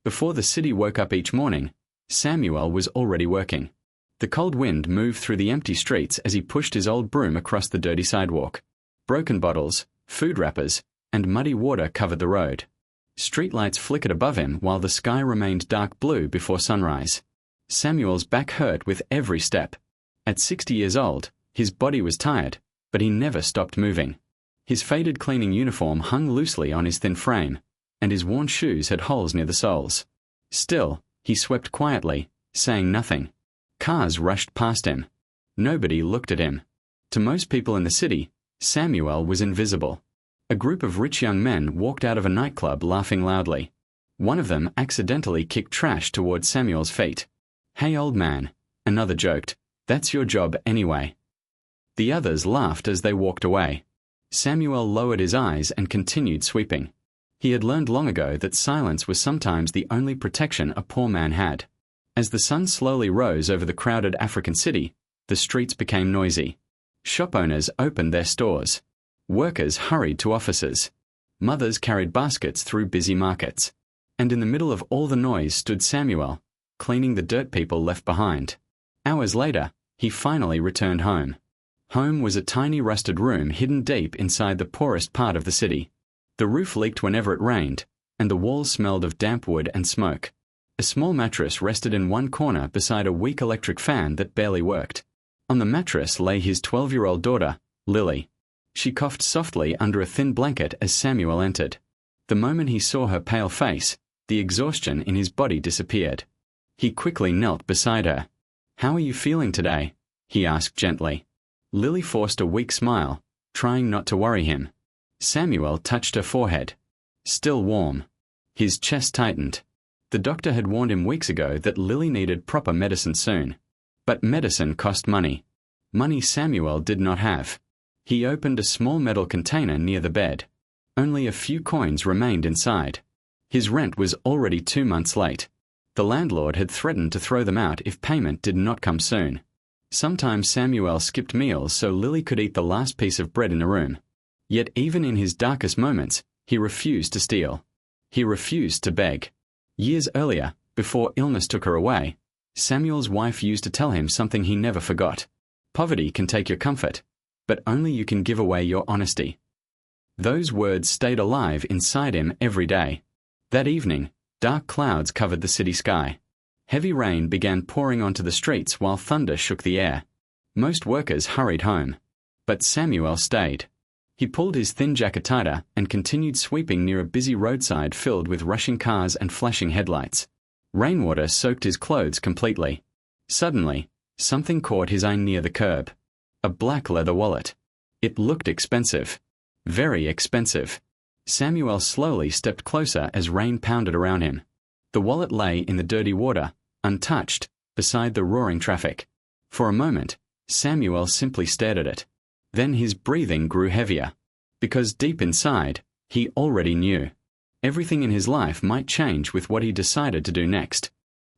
Before the city woke up each morning, Samuel was already working. The cold wind moved through the empty streets as he pushed his old broom across the dirty sidewalk. Broken bottles, food wrappers, and muddy water covered the road. Streetlights flickered above him while the sky remained dark blue before sunrise. Samuel's back hurt with every step. At 60 years old, his body was tired, but he never stopped moving. His faded cleaning uniform hung loosely on his thin frame, and his worn shoes had holes near the soles. Still, he swept quietly, saying nothing. Cars rushed past him. Nobody looked at him. To most people in the city, Samuel was invisible. A group of rich young men walked out of a nightclub laughing loudly. One of them accidentally kicked trash towards Samuel's feet. "Hey, old man," another joked, "that's your job anyway." The others laughed as they walked away. Samuel lowered his eyes and continued sweeping. He had learned long ago that silence was sometimes the only protection a poor man had. As the sun slowly rose over the crowded African city, the streets became noisy. Shop owners opened their stores. Workers hurried to offices. Mothers carried baskets through busy markets. And in the middle of all the noise stood Samuel, cleaning the dirt people left behind. Hours later, he finally returned home. Home was a tiny rusted room hidden deep inside the poorest part of the city. The roof leaked whenever it rained, and the walls smelled of damp wood and smoke. A small mattress rested in one corner beside a weak electric fan that barely worked. On the mattress lay his 12-year-old daughter, Lily. She coughed softly under a thin blanket as Samuel entered. The moment he saw her pale face, the exhaustion in his body disappeared. He quickly knelt beside her. "How are you feeling today?" he asked gently. Lily forced a weak smile, trying not to worry him. Samuel touched her forehead. Still warm. His chest tightened. The doctor had warned him weeks ago that Lily needed proper medicine soon. But medicine cost money. Money Samuel did not have. He opened a small metal container near the bed. Only a few coins remained inside. His rent was already 2 months late. The landlord had threatened to throw them out if payment did not come soon. Sometimes Samuel skipped meals so Lily could eat the last piece of bread in the room. Yet even in his darkest moments, he refused to steal. He refused to beg. Years earlier, before illness took her away, Samuel's wife used to tell him something he never forgot. "Poverty can take your comfort, but only you can give away your honesty." Those words stayed alive inside him every day. That evening, dark clouds covered the city sky. Heavy rain began pouring onto the streets while thunder shook the air. Most workers hurried home. But Samuel stayed. He pulled his thin jacket tighter and continued sweeping near a busy roadside filled with rushing cars and flashing headlights. Rainwater soaked his clothes completely. Suddenly, something caught his eye near the curb. A black leather wallet. It looked expensive. Very expensive. Samuel slowly stepped closer as rain pounded around him. The wallet lay in the dirty water, untouched, beside the roaring traffic. For a moment, Samuel simply stared at it. Then his breathing grew heavier. Because deep inside, he already knew. Everything in his life might change with what he decided to do next.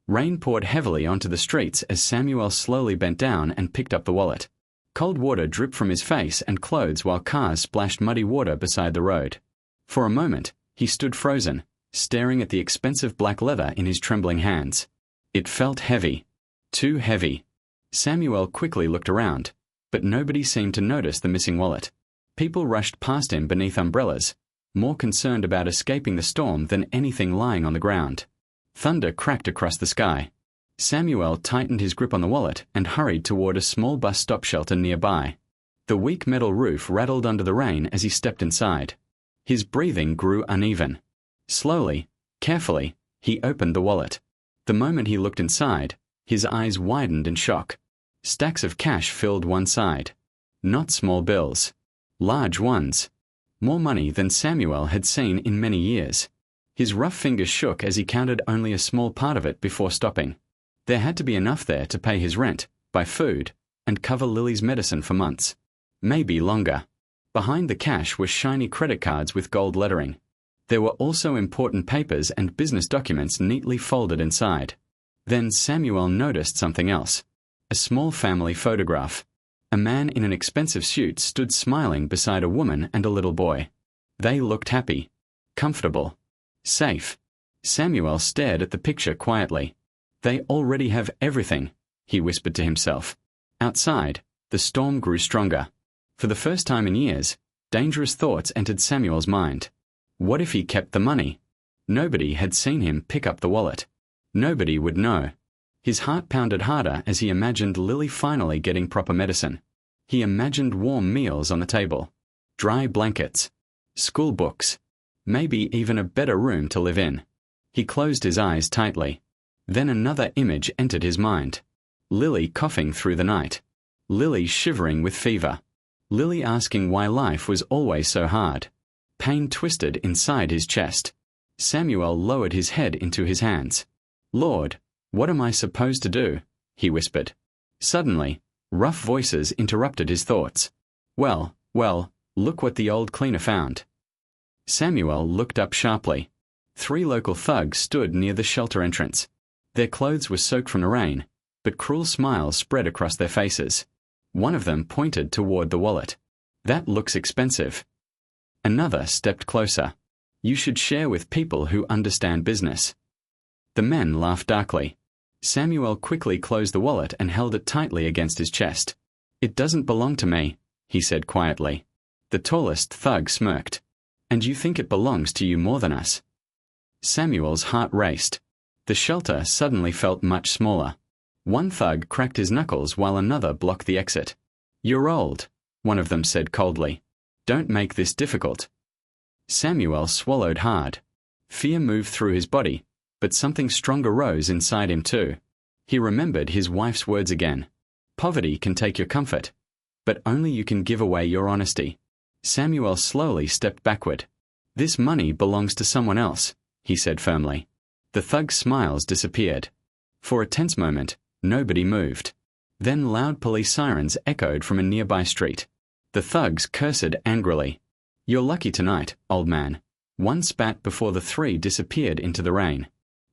Rain poured heavily onto the streets as Samuel slowly bent down and picked up the wallet. Cold water dripped from his face and clothes while cars splashed muddy water beside the road. For a moment, he stood frozen, staring at the expensive black leather in his trembling hands. It felt heavy. Too heavy. Samuel quickly looked around, but nobody seemed to notice the missing wallet. People rushed past him beneath umbrellas, more concerned about escaping the storm than anything lying on the ground. Thunder cracked across the sky. Samuel tightened his grip on the wallet and hurried toward a small bus stop shelter nearby. The weak metal roof rattled under the rain as he stepped inside. His breathing grew uneven. Slowly, carefully, he opened the wallet. The moment he looked inside, his eyes widened in shock. Stacks of cash filled one side. Not small bills. Large ones. More money than Samuel had seen in many years. His rough fingers shook as he counted only a small part of it before stopping. There had to be enough there to pay his rent, buy food, and cover Lily's medicine for months. Maybe longer. Behind the cash were shiny credit cards with gold lettering. There were also important papers and business documents neatly folded inside. Then Samuel noticed something else. A small family photograph. A man in an expensive suit stood smiling beside a woman and a little boy. They looked happy, comfortable, safe. Samuel stared at the picture quietly. They already have everything, he whispered to himself. Outside, the storm grew stronger. For the first time in years, dangerous thoughts entered Samuel's mind. What if he kept the money? Nobody had seen him pick up the wallet. Nobody would know. His heart pounded harder as he imagined Lily finally getting proper medicine. He imagined warm meals on the table, dry blankets, school books, maybe even a better room to live in. He closed his eyes tightly. Then another image entered his mind. Lily coughing through the night. Lily shivering with fever. Lily asking why life was always so hard. Pain twisted inside his chest. Samuel lowered his head into his hands. "Lord, what am I supposed to do?" he whispered. Suddenly, rough voices interrupted his thoughts. Well, look what the old cleaner found." Samuel looked up sharply. 3 local thugs stood near the shelter entrance. Their clothes were soaked from the rain, but cruel smiles spread across their faces. One of them pointed toward the wallet. "That looks expensive." Another stepped closer. "You should share with people who understand business." The men laughed darkly. Samuel quickly closed the wallet and held it tightly against his chest. "It doesn't belong to me," he said quietly. The tallest thug smirked. "And you think it belongs to you more than us?" Samuel's heart raced. The shelter suddenly felt much smaller. One thug cracked his knuckles while another blocked the exit. "You're old," one of them said coldly. "Don't make this difficult." Samuel swallowed hard. Fear moved through his body, but something stronger rose inside him too. He remembered his wife's words again. "Poverty can take your comfort, but only you can give away your honesty." Samuel slowly stepped backward. "This money belongs to someone else," he said firmly. The thug's smiles disappeared. For a tense moment, nobody moved. Then loud police sirens echoed from a nearby street. The thugs cursed angrily. "You're lucky tonight, old man." One spat before the 3 disappeared into the rain.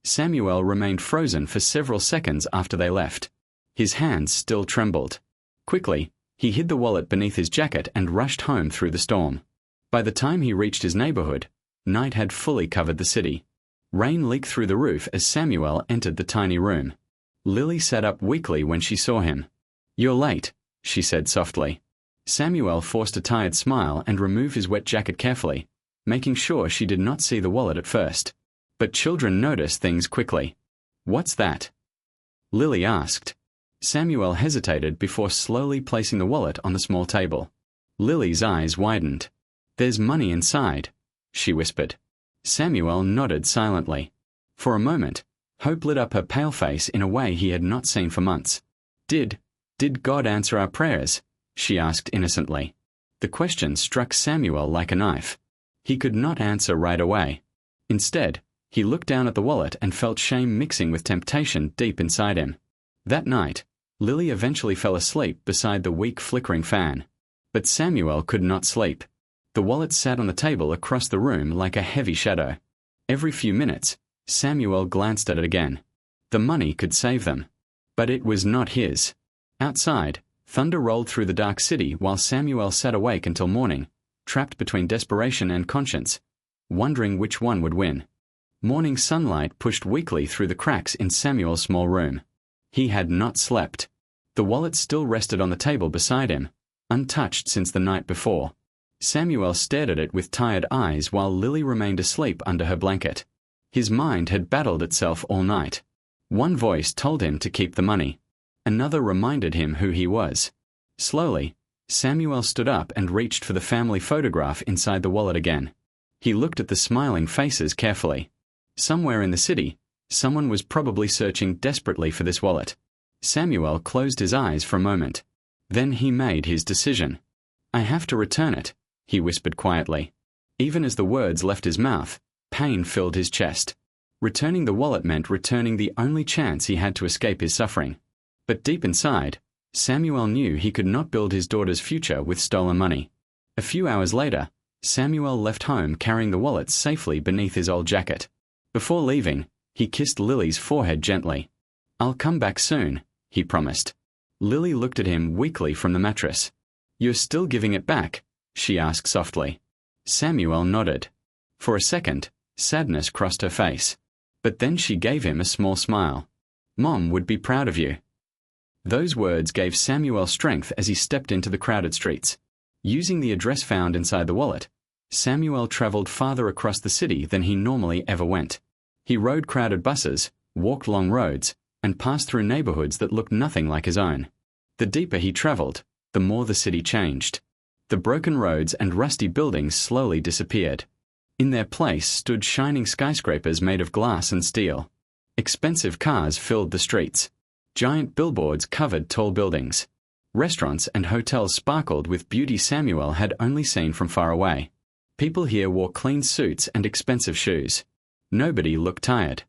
Samuel remained frozen for several seconds after they left. His hands still trembled. Quickly, he hid the wallet beneath his jacket and rushed home through the storm. By the time he reached his neighborhood, night had fully covered the city. Rain leaked through the roof as Samuel entered the tiny room. Lily sat up weakly when she saw him. "You're late," she said softly. Samuel forced a tired smile and removed his wet jacket carefully, making sure she did not see the wallet at first. But children notice things quickly. "What's that?" Lily asked. Samuel hesitated before slowly placing the wallet on the small table. Lily's eyes widened. "There's money inside," she whispered. Samuel nodded silently. For a moment, hope lit up her pale face in a way he had not seen for months. Did God answer our prayers?" she asked innocently. The question struck Samuel like a knife. He could not answer right away. Instead, he looked down at the wallet and felt shame mixing with temptation deep inside him. That night, Lily eventually fell asleep beside the weak flickering fan. But Samuel could not sleep. The wallet sat on the table across the room like a heavy shadow. Every few minutes, Samuel glanced at it again. The money could save them. But it was not his. Outside, thunder rolled through the dark city while Samuel sat awake until morning, trapped between desperation and conscience, wondering which one would win. Morning sunlight pushed weakly through the cracks in Samuel's small room. He had not slept. The wallet still rested on the table beside him, untouched since the night before. Samuel stared at it with tired eyes while Lily remained asleep under her blanket. His mind had battled itself all night. One voice told him to keep the money. Another reminded him who he was. Slowly, Samuel stood up and reached for the family photograph inside the wallet again. He looked at the smiling faces carefully. Somewhere in the city, someone was probably searching desperately for this wallet. Samuel closed his eyes for a moment. Then he made his decision. "I have to return it," he whispered quietly. Even as the words left his mouth, pain filled his chest. Returning the wallet meant returning the only chance he had to escape his suffering. But deep inside, Samuel knew he could not build his daughter's future with stolen money. A few hours later, Samuel left home carrying the wallet safely beneath his old jacket. Before leaving, he kissed Lily's forehead gently. "I'll come back soon," he promised. Lily looked at him weakly from the mattress. "You're still giving it back?" she asked softly. Samuel nodded. For a second, sadness crossed her face. But then she gave him a small smile. "Mom would be proud of you." Those words gave Samuel strength as he stepped into the crowded streets. Using the address found inside the wallet, Samuel traveled farther across the city than he normally ever went. He rode crowded buses, walked long roads, and passed through neighborhoods that looked nothing like his own. The deeper he traveled, the more the city changed. The broken roads and rusty buildings slowly disappeared. In their place stood shining skyscrapers made of glass and steel. Expensive cars filled the streets. Giant billboards covered tall buildings. Restaurants and hotels sparkled with beauty Samuel had only seen from far away. People here wore clean suits and expensive shoes. Nobody looked tired.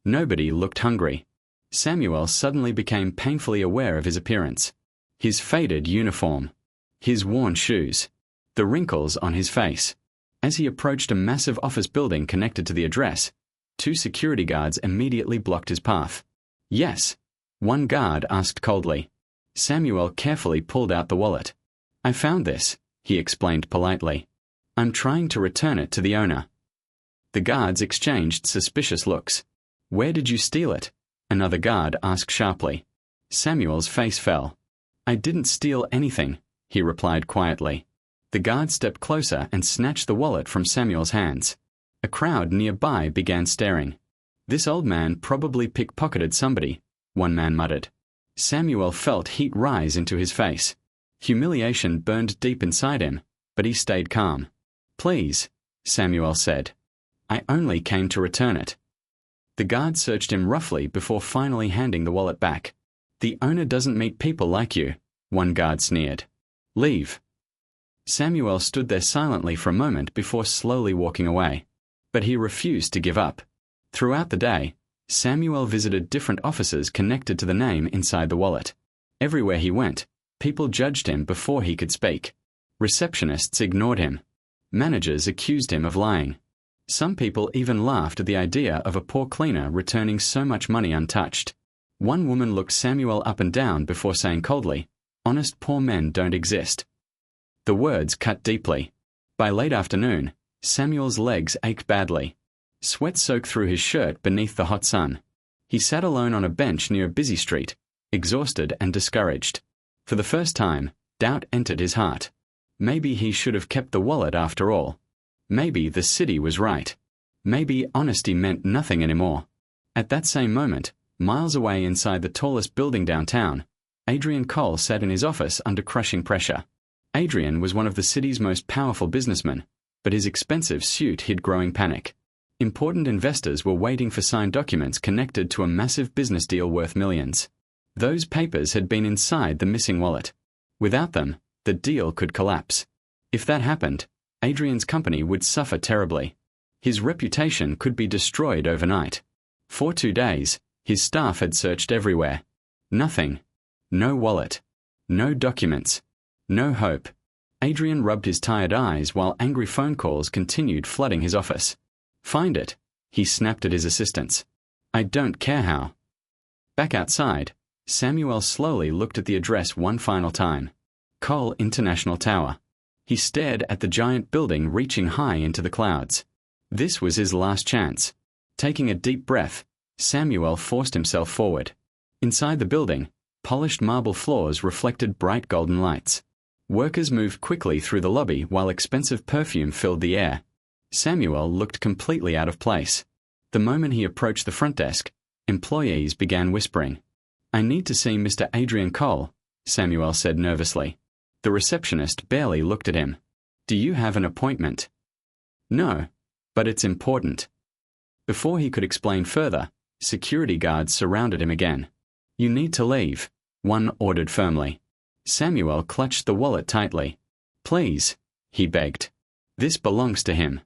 Nobody looked hungry. Samuel suddenly became painfully aware of his appearance. His faded uniform. His worn shoes. The wrinkles on his face. As he approached a massive office building connected to the address, 2 security guards immediately blocked his path. "Yes?" one guard asked coldly. Samuel carefully pulled out the wallet. "I found this," he explained politely. "I'm trying to return it to the owner." The guards exchanged suspicious looks. "Where did you steal it?" another guard asked sharply. Samuel's face fell. "I didn't steal anything," he replied quietly. The guard stepped closer and snatched the wallet from Samuel's hands. A crowd nearby began staring. "This old man probably pickpocketed somebody," one man muttered. Samuel felt heat rise into his face. Humiliation burned deep inside him, but he stayed calm. "Please," Samuel said. "I only came to return it." The guard searched him roughly before finally handing the wallet back. "The owner doesn't meet people like you," one guard sneered. "Leave." Samuel stood there silently for a moment before slowly walking away. But he refused to give up. Throughout the day, Samuel visited different offices connected to the name inside the wallet. Everywhere he went, people judged him before he could speak. Receptionists ignored him. Managers accused him of lying. Some people even laughed at the idea of a poor cleaner returning so much money untouched. One woman looked Samuel up and down before saying coldly, "Honest poor men don't exist." The words cut deeply. By late afternoon, Samuel's legs ached badly. Sweat soaked through his shirt beneath the hot sun. He sat alone on a bench near a busy street, exhausted and discouraged. For the first time, doubt entered his heart. Maybe he should have kept the wallet after all. Maybe the city was right. Maybe honesty meant nothing anymore. At that same moment, miles away inside the tallest building downtown, Adrian Cole sat in his office under crushing pressure. Adrian was one of the city's most powerful businessmen, but his expensive suit hid growing panic. Important investors were waiting for signed documents connected to a massive business deal worth millions. Those papers had been inside the missing wallet. Without them, the deal could collapse. If that happened, Adrian's company would suffer terribly. His reputation could be destroyed overnight. For 2 days, his staff had searched everywhere. Nothing. No wallet. No documents. No hope. Adrian rubbed his tired eyes while angry phone calls continued flooding his office. "Find it," he snapped at his assistants. "I don't care how." Back outside, Samuel slowly looked at the address one final time. Cole International Tower. He stared at the giant building reaching high into the clouds. This was his last chance. Taking a deep breath, Samuel forced himself forward. Inside the building, polished marble floors reflected bright golden lights. Workers moved quickly through the lobby while expensive perfume filled the air. Samuel looked completely out of place. The moment he approached the front desk, employees began whispering. "I need to see Mr. Adrian Cole," Samuel said nervously. The receptionist barely looked at him. "Do you have an appointment?" "No, but it's important." Before he could explain further, security guards surrounded him again. "You need to leave," one ordered firmly. Samuel clutched the wallet tightly. "Please," he begged. "This belongs to him."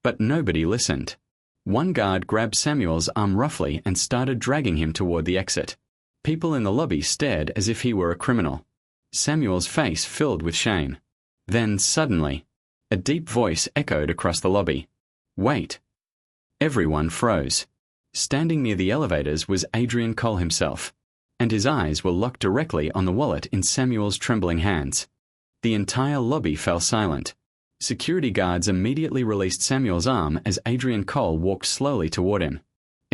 But nobody listened. One guard grabbed Samuel's arm roughly and started dragging him toward the exit. People in the lobby stared as if he were a criminal. Samuel's face filled with shame. Then, suddenly, a deep voice echoed across the lobby. "Wait." Everyone froze. Standing near the elevators was Adrian Cole himself, and his eyes were locked directly on the wallet in Samuel's trembling hands. The entire lobby fell silent. Security guards immediately released Samuel's arm as Adrian Cole walked slowly toward him.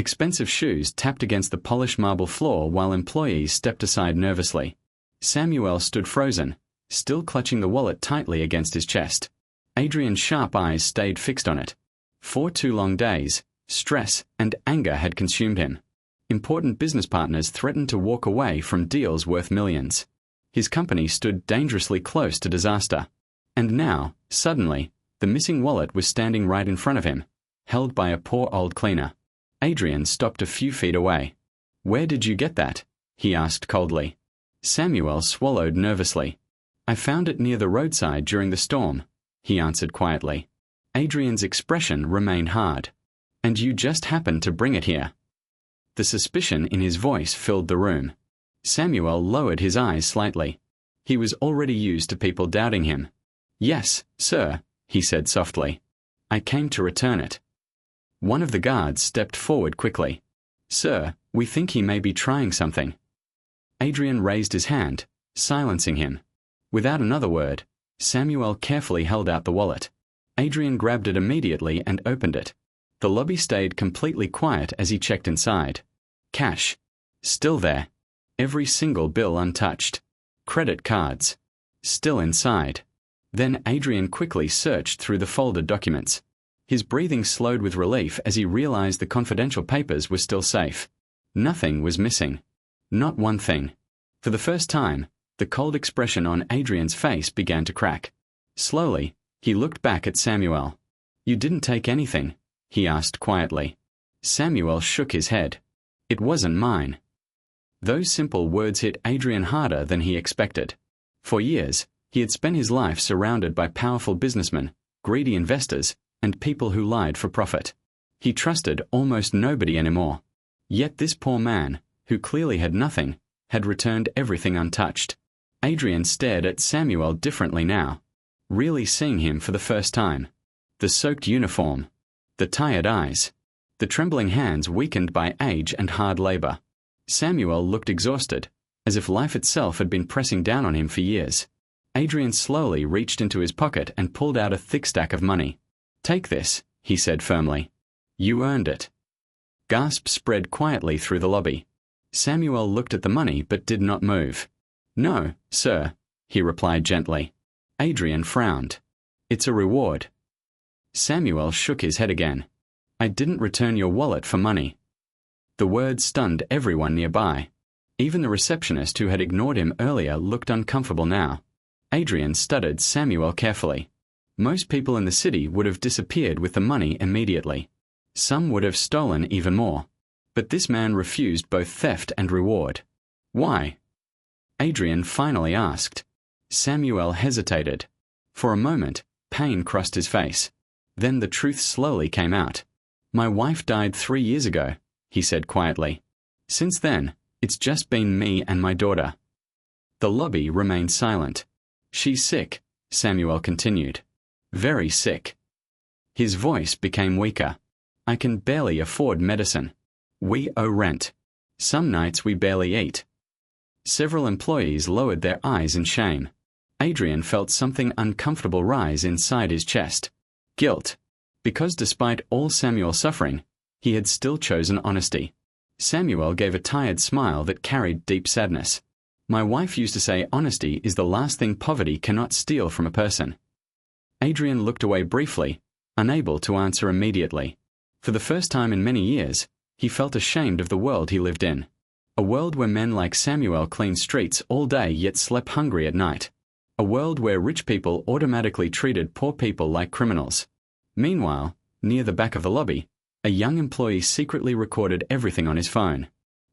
Expensive shoes tapped against the polished marble floor while employees stepped aside nervously. Samuel stood frozen, still clutching the wallet tightly against his chest. Adrian's sharp eyes stayed fixed on it. For 2 long days, stress and anger had consumed him. Important business partners threatened to walk away from deals worth millions. His company stood dangerously close to disaster. And now, suddenly, the missing wallet was standing right in front of him, held by a poor old cleaner. Adrian stopped a few feet away. "Where did you get that?" he asked coldly. Samuel swallowed nervously. "I found it near the roadside during the storm," he answered quietly. Adrian's expression remained hard. "And you just happened to bring it here?" The suspicion in his voice filled the room. Samuel lowered his eyes slightly. He was already used to people doubting him. "Yes, sir," he said softly. "I came to return it." One of the guards stepped forward quickly. "Sir, we think he may be trying something." Adrian raised his hand, silencing him. Without another word, Samuel carefully held out the wallet. Adrian grabbed it immediately and opened it. The lobby stayed completely quiet as he checked inside. Cash. Still there. Every single bill untouched. Credit cards. Still inside. Then Adrian quickly searched through the folded documents. His breathing slowed with relief as he realized the confidential papers were still safe. Nothing was missing. Not one thing. For the first time, the cold expression on Adrian's face began to crack. Slowly, he looked back at Samuel. "You didn't take anything?" he asked quietly. Samuel shook his head. "It wasn't mine." Those simple words hit Adrian harder than he expected. For years, he had spent his life surrounded by powerful businessmen, greedy investors, and people who lied for profit. He trusted almost nobody anymore. Yet this poor man, who clearly had nothing, had returned everything untouched. Adrian stared at Samuel differently now, really seeing him for the first time. The soaked uniform, the tired eyes, the trembling hands weakened by age and hard labor. Samuel looked exhausted, as if life itself had been pressing down on him for years. Adrian slowly reached into his pocket and pulled out a thick stack of money. "Take this," he said firmly. "You earned it." Gasps spread quietly through the lobby. Samuel looked at the money but did not move. "No, sir," he replied gently. Adrian frowned. "It's a reward." Samuel shook his head again. "I didn't return your wallet for money." The words stunned everyone nearby. Even the receptionist who had ignored him earlier looked uncomfortable now. Adrian studied Samuel carefully. Most people in the city would have disappeared with the money immediately. Some would have stolen even more. But this man refused both theft and reward. Why? Adrian finally asked. Samuel hesitated. For a moment, pain crossed his face. Then the truth slowly came out. "My wife died 3 years ago," he said quietly. "Since then, it's just been me and my daughter." The lobby remained silent. "She's sick," Samuel continued. "Very sick." His voice became weaker. "I can barely afford medicine. We owe rent. Some nights we barely eat." Several employees lowered their eyes in shame. Adrian felt something uncomfortable rise inside his chest. Guilt. Because despite all Samuel's suffering, he had still chosen honesty. Samuel gave a tired smile that carried deep sadness. "My wife used to say honesty is the last thing poverty cannot steal from a person." Adrian looked away briefly, unable to answer immediately. For the first time in many years, he felt ashamed of the world he lived in. A world where men like Samuel cleaned streets all day yet slept hungry at night. A world where rich people automatically treated poor people like criminals. Meanwhile, near the back of the lobby, a young employee secretly recorded everything on his phone.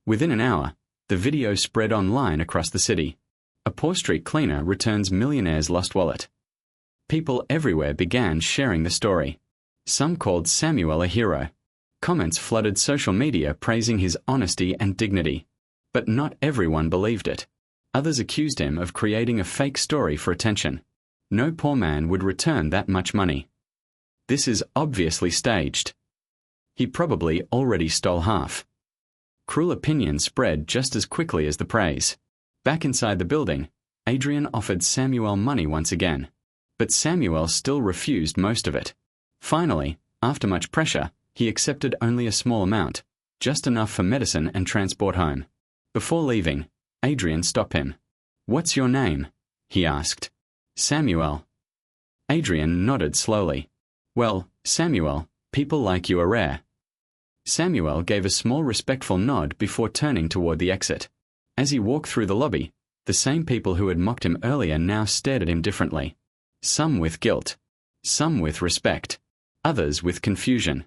Within an hour, the video spread online across the city. A poor street cleaner returns millionaire's lost wallet. People everywhere began sharing the story. Some called Samuel a hero. Comments flooded social media praising his honesty and dignity. But not everyone believed it. Others accused him of creating a fake story for attention. No poor man would return that much money. "This is obviously staged. He probably already stole half." Cruel opinion spread just as quickly as the praise. Back inside the building, Adrian offered Samuel money once again. But Samuel still refused most of it. Finally, after much pressure, he accepted only a small amount, just enough for medicine and transport home. Before leaving, Adrian stopped him. "What's your name?" he asked. "Samuel." Adrian nodded slowly. "Well, Samuel, people like you are rare." Samuel gave a small respectful nod before turning toward the exit. As he walked through the lobby, the same people who had mocked him earlier now stared at him differently. Some with guilt, some with respect, others with confusion.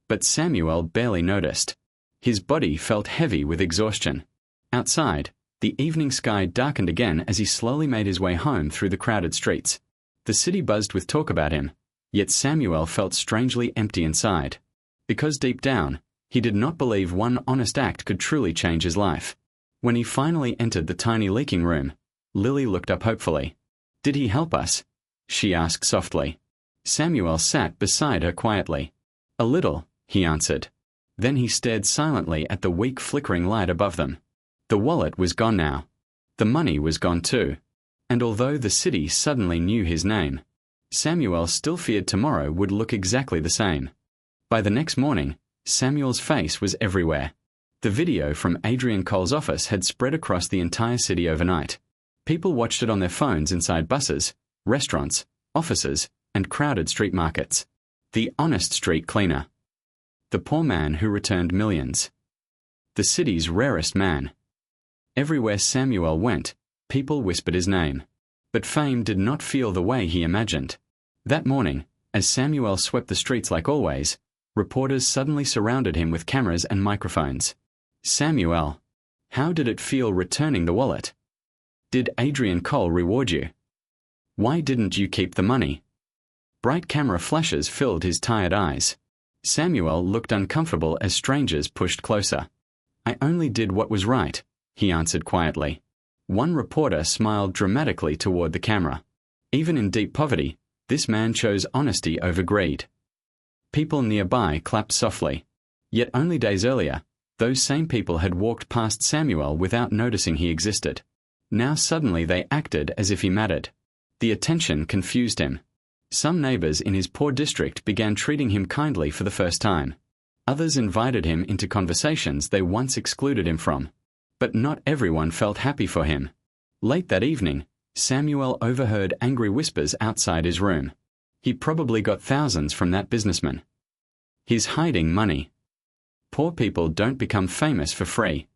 But Samuel barely noticed. His body felt heavy with exhaustion. Outside, the evening sky darkened again as he slowly made his way home through the crowded streets. The city buzzed with talk about him, yet Samuel felt strangely empty inside. Because deep down, he did not believe one honest act could truly change his life. When he finally entered the tiny leaking room, Lily looked up hopefully. "Did he help us?" she asked softly. Samuel sat beside her quietly. "A little," he answered. Then he stared silently at the weak flickering light above them. The wallet was gone now. The money was gone too. And although the city suddenly knew his name, Samuel still feared tomorrow would look exactly the same. By the next morning, Samuel's face was everywhere. The video from Adrian Cole's office had spread across the entire city overnight. People watched it on their phones inside buses, restaurants, offices, and crowded street markets. The honest street cleaner. The poor man who returned millions. The city's rarest man. Everywhere Samuel went, people whispered his name. But fame did not feel the way he imagined. That morning, as Samuel swept the streets like always, reporters suddenly surrounded him with cameras and microphones. "Samuel, how did it feel returning the wallet? Did Adrian Cole reward you? Why didn't you keep the money?" Bright camera flashes filled his tired eyes. Samuel looked uncomfortable as strangers pushed closer. "I only did what was right," he answered quietly. One reporter smiled dramatically toward the camera. Even in deep poverty, this man chose honesty over greed. People nearby clapped softly. Yet only days earlier, those same people had walked past Samuel without noticing he existed. Now suddenly they acted as if he mattered. The attention confused him. Some neighbors in his poor district began treating him kindly for the first time. Others invited him into conversations they once excluded him from. But not everyone felt happy for him. Late that evening, Samuel overheard angry whispers outside his room. He probably got thousands from that businessman. He's hiding money. Poor people don't become famous for free.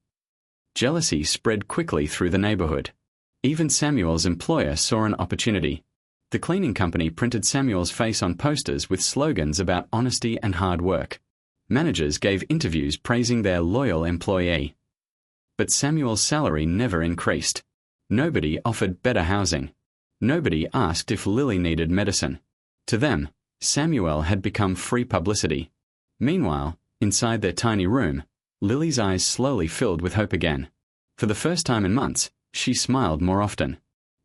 Jealousy spread quickly through the neighborhood. Even Samuel's employer saw an opportunity. The cleaning company printed Samuel's face on posters with slogans about honesty and hard work. Managers gave interviews praising their loyal employee. But Samuel's salary never increased. Nobody offered better housing. Nobody asked if Lily needed medicine. To them, Samuel had become free publicity. Meanwhile, inside their tiny room, Lily's eyes slowly filled with hope again. For the first time in months, she smiled more often.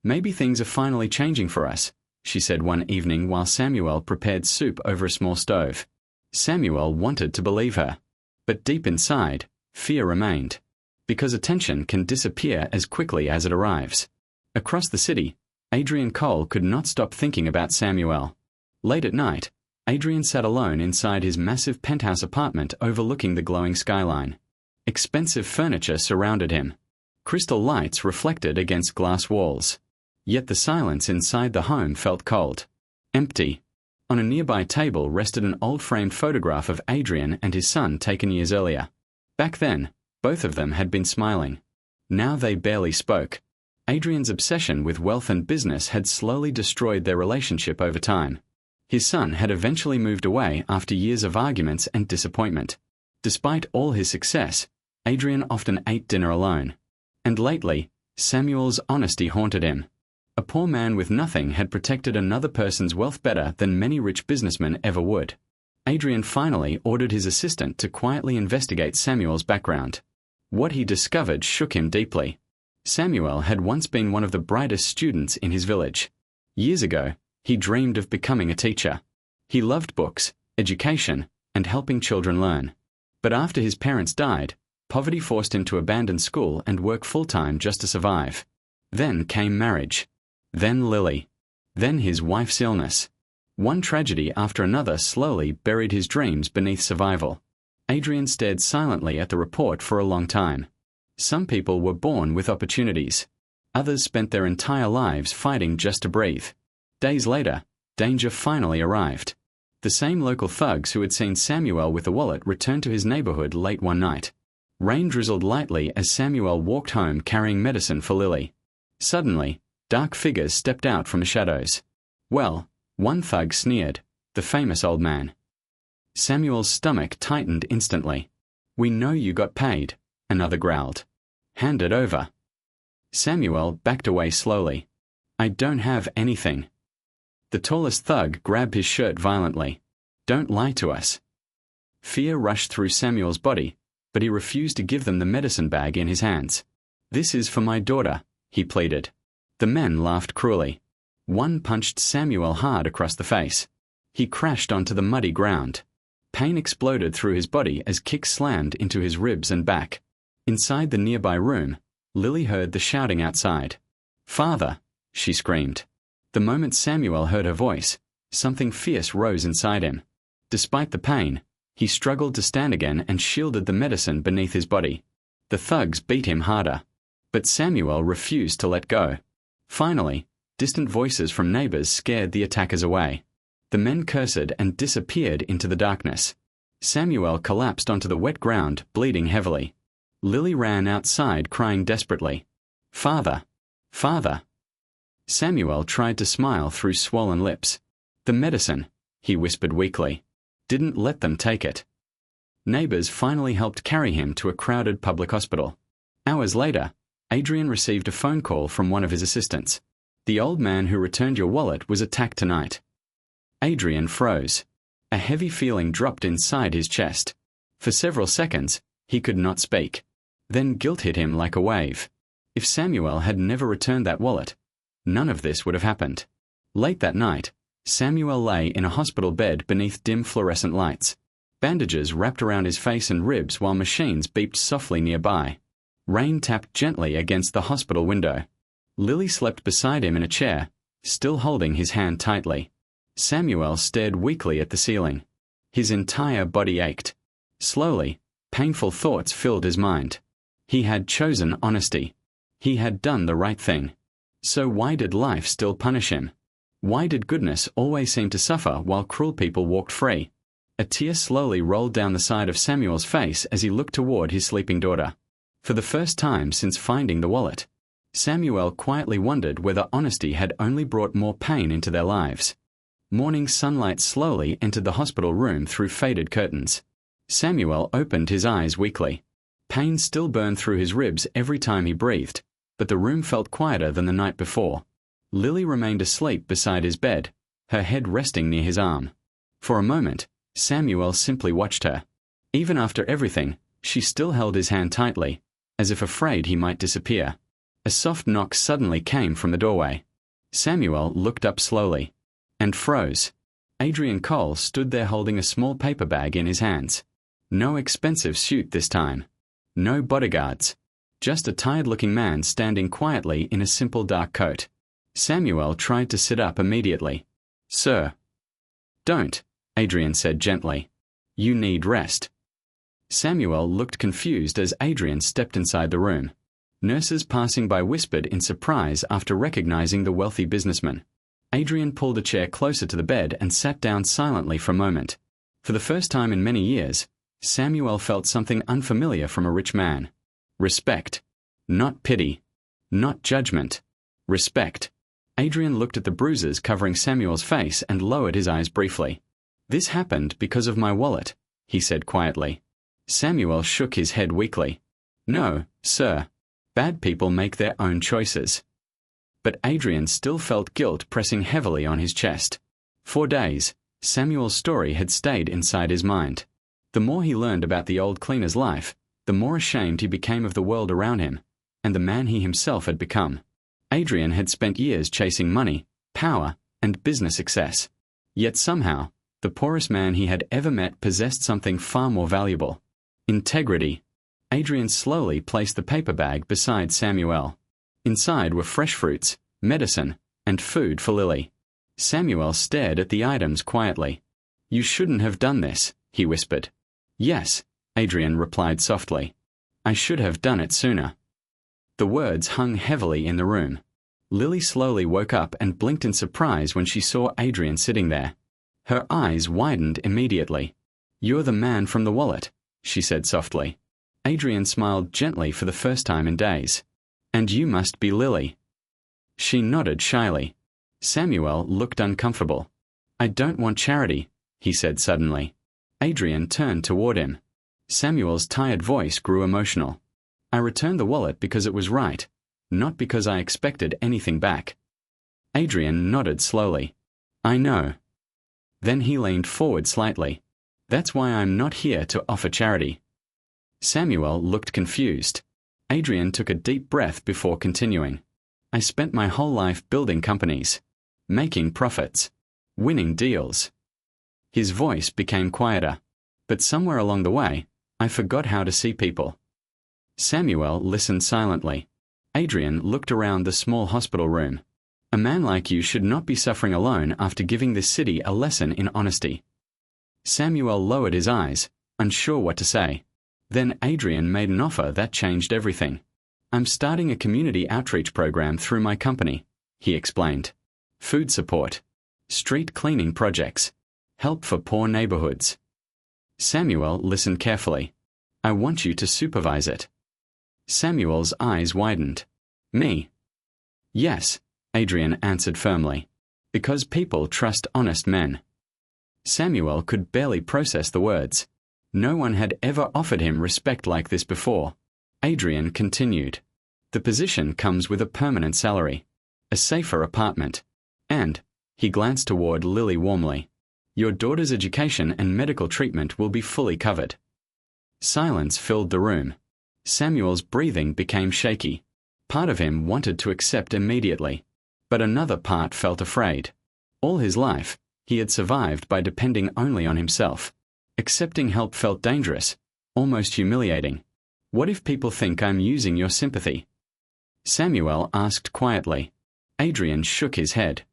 "Maybe things are finally changing for us," she said one evening while Samuel prepared soup over a small stove. Samuel wanted to believe her. But deep inside, fear remained. Because attention can disappear as quickly as it arrives. Across the city, Adrian Cole could not stop thinking about Samuel. Late at night, Adrian sat alone inside his massive penthouse apartment overlooking the glowing skyline. Expensive furniture surrounded him. Crystal lights reflected against glass walls. Yet the silence inside the home felt cold. Empty. On a nearby table rested an old framed photograph of Adrian and his son taken years earlier. Back then, both of them had been smiling. Now they barely spoke. Adrian's obsession with wealth and business had slowly destroyed their relationship over time. His son had eventually moved away after years of arguments and disappointment. Despite all his success, Adrian often ate dinner alone. And lately, Samuel's honesty haunted him. A poor man with nothing had protected another person's wealth better than many rich businessmen ever would. Adrian finally ordered his assistant to quietly investigate Samuel's background. What he discovered shook him deeply. Samuel had once been one of the brightest students in his village. Years ago, he dreamed of becoming a teacher. He loved books, education, and helping children learn. But after his parents died, poverty forced him to abandon school and work full-time just to survive. Then came marriage. Then Lily. Then his wife's illness. One tragedy after another slowly buried his dreams beneath survival. Adrian stared silently at the report for a long time. Some people were born with opportunities. Others spent their entire lives fighting just to breathe. Days later, danger finally arrived. The same local thugs who had seen Samuel with the wallet returned to his neighborhood late one night. Rain drizzled lightly as Samuel walked home carrying medicine for Lily. Suddenly, dark figures stepped out from the shadows. Well, one thug sneered, the famous old man. Samuel's stomach tightened instantly. "We know you got paid," another growled. "Hand it over." Samuel backed away slowly. "I don't have anything." The tallest thug grabbed his shirt violently. "Don't lie to us." Fear rushed through Samuel's body, but he refused to give them the medicine bag in his hands. "This is for my daughter," he pleaded. The men laughed cruelly. One punched Samuel hard across the face. He crashed onto the muddy ground. Pain exploded through his body as kicks slammed into his ribs and back. Inside the nearby room, Lily heard the shouting outside. "Father!" she screamed. The moment Samuel heard her voice, something fierce rose inside him. Despite the pain, he struggled to stand again and shielded the medicine beneath his body. The thugs beat him harder, but Samuel refused to let go. Finally, distant voices from neighbors scared the attackers away. The men cursed and disappeared into the darkness. Samuel collapsed onto the wet ground, bleeding heavily. Lily ran outside, crying desperately, "Father! Father!" Samuel tried to smile through swollen lips. "The medicine," he whispered weakly, "didn't let them take it." Neighbors finally helped carry him to a crowded public hospital. Hours later, Adrian received a phone call from one of his assistants. "The old man who returned your wallet was attacked tonight." Adrian froze. A heavy feeling dropped inside his chest. For several seconds, he could not speak. Then guilt hit him like a wave. If Samuel had never returned that wallet, none of this would have happened. Late that night, Samuel lay in a hospital bed beneath dim fluorescent lights. Bandages wrapped around his face and ribs while machines beeped softly nearby. Rain tapped gently against the hospital window. Lily slept beside him in a chair, still holding his hand tightly. Samuel stared weakly at the ceiling. His entire body ached. Slowly, painful thoughts filled his mind. He had chosen honesty. He had done the right thing. So why did life still punish him? Why did goodness always seem to suffer while cruel people walked free? A tear slowly rolled down the side of Samuel's face as he looked toward his sleeping daughter. For the first time since finding the wallet, Samuel quietly wondered whether honesty had only brought more pain into their lives. Morning sunlight slowly entered the hospital room through faded curtains. Samuel opened his eyes weakly. Pain still burned through his ribs every time he breathed, but the room felt quieter than the night before. Lily remained asleep beside his bed, her head resting near his arm. For a moment, Samuel simply watched her. Even after everything, she still held his hand tightly, as if afraid he might disappear. A soft knock suddenly came from the doorway. Samuel looked up slowly and froze. Adrian Cole stood there holding a small paper bag in his hands. No expensive suit this time. No bodyguards. Just a tired-looking man standing quietly in a simple dark coat. Samuel tried to sit up immediately. "Sir." "Don't," Adrian said gently. "You need rest." Samuel looked confused as Adrian stepped inside the room. Nurses passing by whispered in surprise after recognizing the wealthy businessman. Adrian pulled a chair closer to the bed and sat down silently for a moment. For the first time in many years, Samuel felt something unfamiliar from a rich man. Respect. Not pity. Not judgment. Respect. Adrian looked at the bruises covering Samuel's face and lowered his eyes briefly. "This happened because of my wallet," he said quietly. Samuel shook his head weakly. "No, sir. Bad people make their own choices." But Adrian still felt guilt pressing heavily on his chest. For days, Samuel's story had stayed inside his mind. The more he learned about the old cleaner's life, the more ashamed he became of the world around him, and the man he himself had become. Adrian had spent years chasing money, power, and business success. Yet somehow, the poorest man he had ever met possessed something far more valuable: integrity. Adrian slowly placed the paper bag beside Samuel. Inside were fresh fruits, medicine, and food for Lily. Samuel stared at the items quietly. "You shouldn't have done this," he whispered. "Yes, Adrian replied softly. I should have done it sooner. The words hung heavily in the room. Lily slowly woke up and blinked in surprise when she saw Adrian sitting there. Her eyes widened immediately. You're the man from the wallet, she said softly. Adrian smiled gently for the first time in days. And you must be Lily. She nodded shyly. Samuel looked uncomfortable. I don't want charity, he said suddenly. Adrian turned toward him. Samuel's tired voice grew emotional. I returned the wallet because it was right, not because I expected anything back. Adrian nodded slowly. I know. Then he leaned forward slightly. That's why I'm not here to offer charity. Samuel looked confused. Adrian took a deep breath before continuing. I spent my whole life building companies, making profits, winning deals. His voice became quieter, but somewhere along the way, I forgot how to see people. Samuel listened silently. Adrian looked around the small hospital room. A man like you should not be suffering alone after giving this city a lesson in honesty. Samuel lowered his eyes, unsure what to say. Then Adrian made an offer that changed everything. I'm starting a community outreach program through my company, he explained. Food support, street cleaning projects, help for poor neighborhoods. Samuel listened carefully. I want you to supervise it. Samuel's eyes widened. Me? Yes, Adrian answered firmly. Because people trust honest men. Samuel could barely process the words. No one had ever offered him respect like this before. Adrian continued. The position comes with a permanent salary, a safer apartment, and, he glanced toward Lily warmly, your daughter's education and medical treatment will be fully covered. Silence filled the room. Samuel's breathing became shaky. Part of him wanted to accept immediately, but another part felt afraid. All his life, he had survived by depending only on himself. Accepting help felt dangerous, almost humiliating. What if people think I'm using your sympathy? Samuel asked quietly. Adrian shook his head.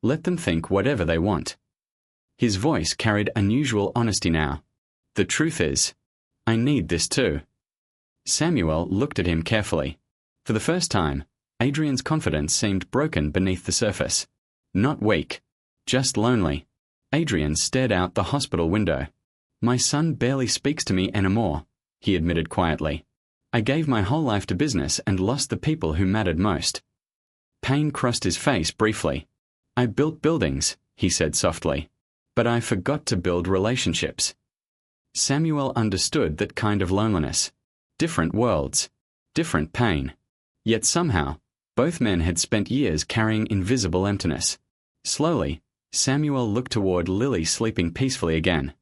Let them think whatever they want. His voice carried unusual honesty now. The truth is, I need this too. Samuel looked at him carefully. For the first time, Adrian's confidence seemed broken beneath the surface. Not weak, just lonely. Adrian stared out the hospital window. My son barely speaks to me anymore, he admitted quietly. I gave my whole life to business and lost the people who mattered most. Pain crossed his face briefly. I built buildings, he said softly, but I forgot to build relationships. Samuel understood that kind of loneliness. Different worlds, different pain. Yet somehow, both men had spent years carrying invisible emptiness. Slowly, Samuel looked toward Lily sleeping peacefully again.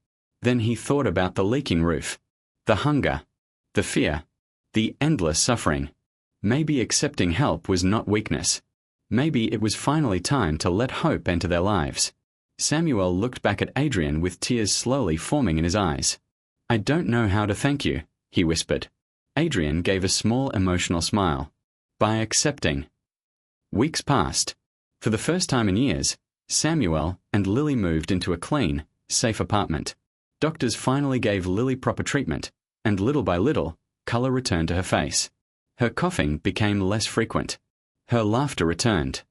Then he thought about the leaking roof, the hunger, the fear, the endless suffering. Maybe accepting help was not weakness. Maybe it was finally time to let hope enter their lives. Samuel looked back at Adrian with tears slowly forming in his eyes. I don't know how to thank you, he whispered. Adrian gave a small emotional smile. By accepting. Weeks passed. For the first time in years, Samuel and Lily moved into a clean, safe apartment. Doctors finally gave Lily proper treatment, and little by little, color returned to her face. Her coughing became less frequent. Her laughter returned.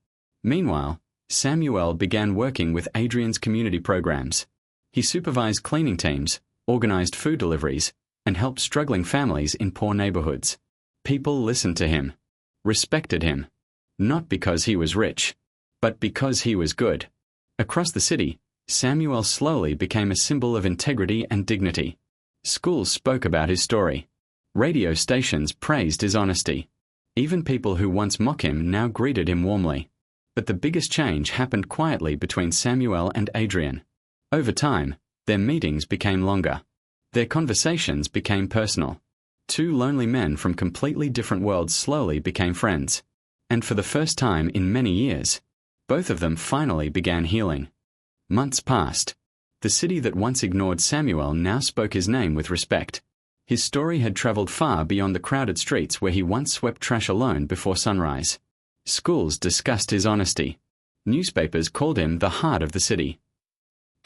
Meanwhile, Samuel began working with Adrian's community programs. He supervised cleaning teams, organized food deliveries, and helped struggling families in poor neighborhoods. People listened to him, respected him, not because he was rich, but because he was good. Across the city, Samuel slowly became a symbol of integrity and dignity. Schools spoke about his story. Radio stations praised his honesty. Even people who once mocked him now greeted him warmly. But the biggest change happened quietly between Samuel and Adrian. Over time, their meetings became longer. Their conversations became personal. Two lonely men from completely different worlds slowly became friends. And for the first time in many years, both of them finally began healing. Months passed. The city that once ignored Samuel now spoke his name with respect. His story had traveled far beyond the crowded streets where he once swept trash alone before sunrise. Schools discussed his honesty. Newspapers called him the heart of the city.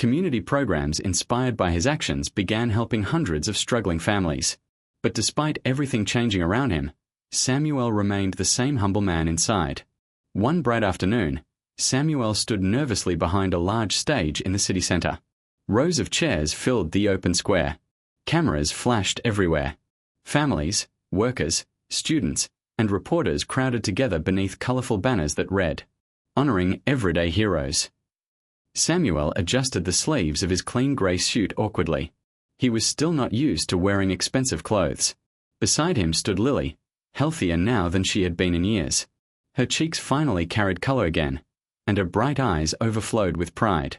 Community programs inspired by his actions began helping hundreds of struggling families. But despite everything changing around him, Samuel remained the same humble man inside. One bright afternoon, Samuel stood nervously behind a large stage in the city center. Rows of chairs filled the open square. Cameras flashed everywhere. Families, workers, students, and reporters crowded together beneath colorful banners that read, "Honoring Everyday Heroes." Samuel adjusted the sleeves of his clean gray suit awkwardly. He was still not used to wearing expensive clothes. Beside him stood Lily, healthier now than she had been in years. Her cheeks finally carried color again, and her bright eyes overflowed with pride.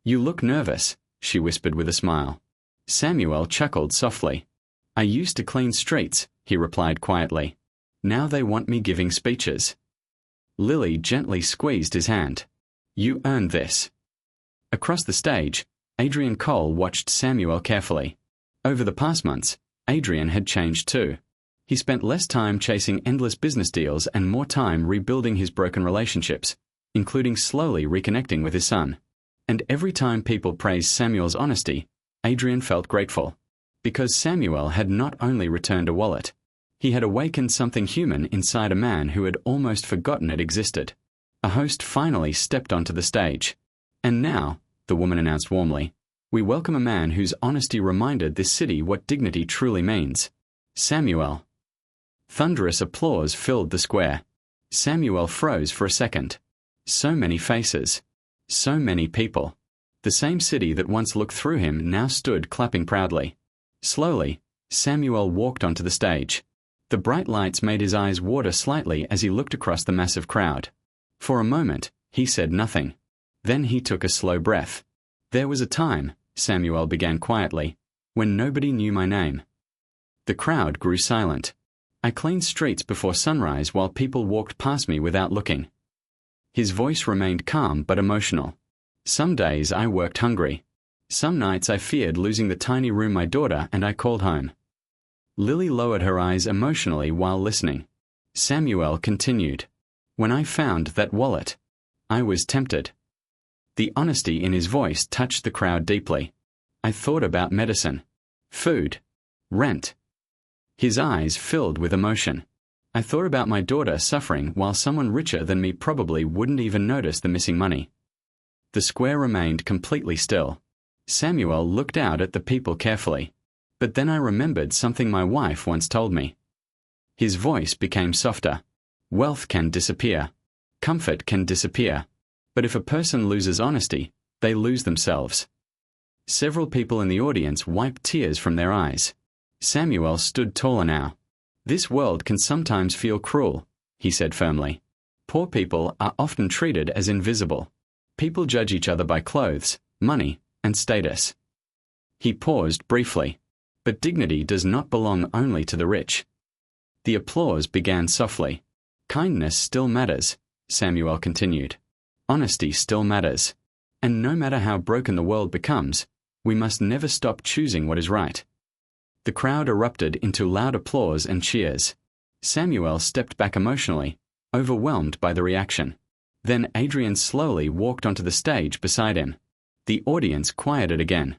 "You look nervous," she whispered with a smile. Samuel chuckled softly. "I used to clean streets," he replied quietly. "Now they want me giving speeches." Lily gently squeezed his hand. "You earned this." Across the stage, Adrian Cole watched Samuel carefully. Over the past months, Adrian had changed too. He spent less time chasing endless business deals and more time rebuilding his broken relationships, including slowly reconnecting with his son. And every time people praised Samuel's honesty, Adrian felt grateful. Because Samuel had not only returned a wallet, he had awakened something human inside a man who had almost forgotten it existed. A host finally stepped onto the stage. "And now," the woman announced warmly, "we welcome a man whose honesty reminded this city what dignity truly means. Samuel." Thunderous applause filled the square. Samuel froze for a second. So many faces. So many people. The same city that once looked through him now stood clapping proudly. Slowly, Samuel walked onto the stage. The bright lights made his eyes water slightly as he looked across the massive crowd. For a moment, he said nothing. Then he took a slow breath. "There was a time," Samuel began quietly, "when nobody knew my name." The crowd grew silent. "I cleaned streets before sunrise while people walked past me without looking." His voice remained calm but emotional. "Some days I worked hungry. Some nights I feared losing the tiny room my daughter and I called home." Lily lowered her eyes emotionally while listening. Samuel continued, "When I found that wallet, I was tempted." The honesty in his voice touched the crowd deeply. "I thought about medicine, food, rent." His eyes filled with emotion. "I thought about my daughter suffering while someone richer than me probably wouldn't even notice the missing money." The square remained completely still. Samuel looked out at the people carefully. "But then I remembered something my wife once told me." His voice became softer. "Wealth can disappear. Comfort can disappear. But if a person loses honesty, they lose themselves." Several people in the audience wiped tears from their eyes. Samuel stood taller now. "This world can sometimes feel cruel," he said firmly. "Poor people are often treated as invisible. People judge each other by clothes, money, and status." He paused briefly. "But dignity does not belong only to the rich." The applause began softly. "Kindness still matters," Samuel continued. "Honesty still matters. And no matter how broken the world becomes, we must never stop choosing what is right." The crowd erupted into loud applause and cheers. Samuel stepped back emotionally, overwhelmed by the reaction. Then Adrian slowly walked onto the stage beside him. The audience quieted again.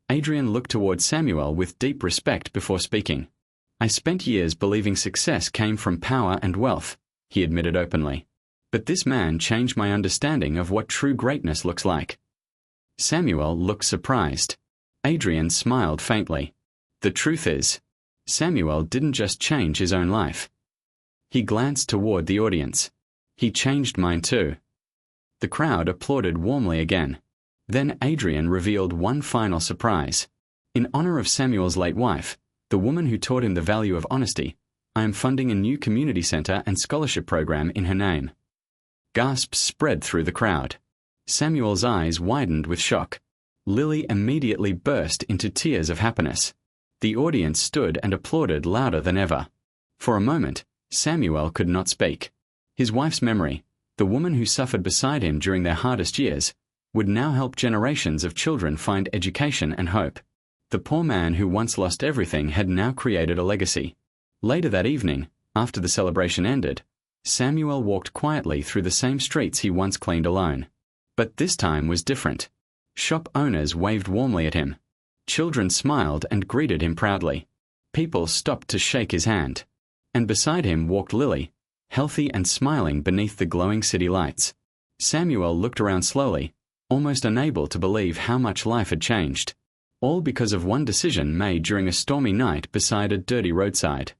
Adrian looked toward Samuel with deep respect before speaking. "I spent years believing success came from power and wealth," he admitted openly. "But this man changed my understanding of what true greatness looks like." Samuel looked surprised. Adrian smiled faintly. "The truth is, Samuel didn't just change his own life. He glanced toward the audience. He changed mine too." The crowd applauded warmly again. Then Adrian revealed one final surprise. "In honor of Samuel's late wife, the woman who taught him the value of honesty, I am funding a new community center and scholarship program in her name." Gasps spread through the crowd. Samuel's eyes widened with shock. Lily immediately burst into tears of happiness. The audience stood and applauded louder than ever. For a moment, Samuel could not speak. His wife's memory, the woman who suffered beside him during their hardest years, would now help generations of children find education and hope. The poor man who once lost everything had now created a legacy. Later that evening, after the celebration ended, Samuel walked quietly through the same streets he once cleaned alone. But this time was different. Shop owners waved warmly at him. Children smiled and greeted him proudly. People stopped to shake his hand. And beside him walked Lily, healthy and smiling beneath the glowing city lights. Samuel looked around slowly, almost unable to believe how much life had changed. All because of one decision made during a stormy night beside a dirty roadside.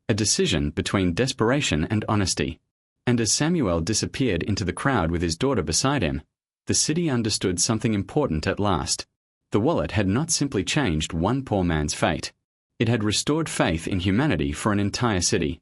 A decision between desperation and honesty. And as Samuel disappeared into the crowd with his daughter beside him, the city understood something important at last. The wallet had not simply changed one poor man's fate. It had restored faith in humanity for an entire city.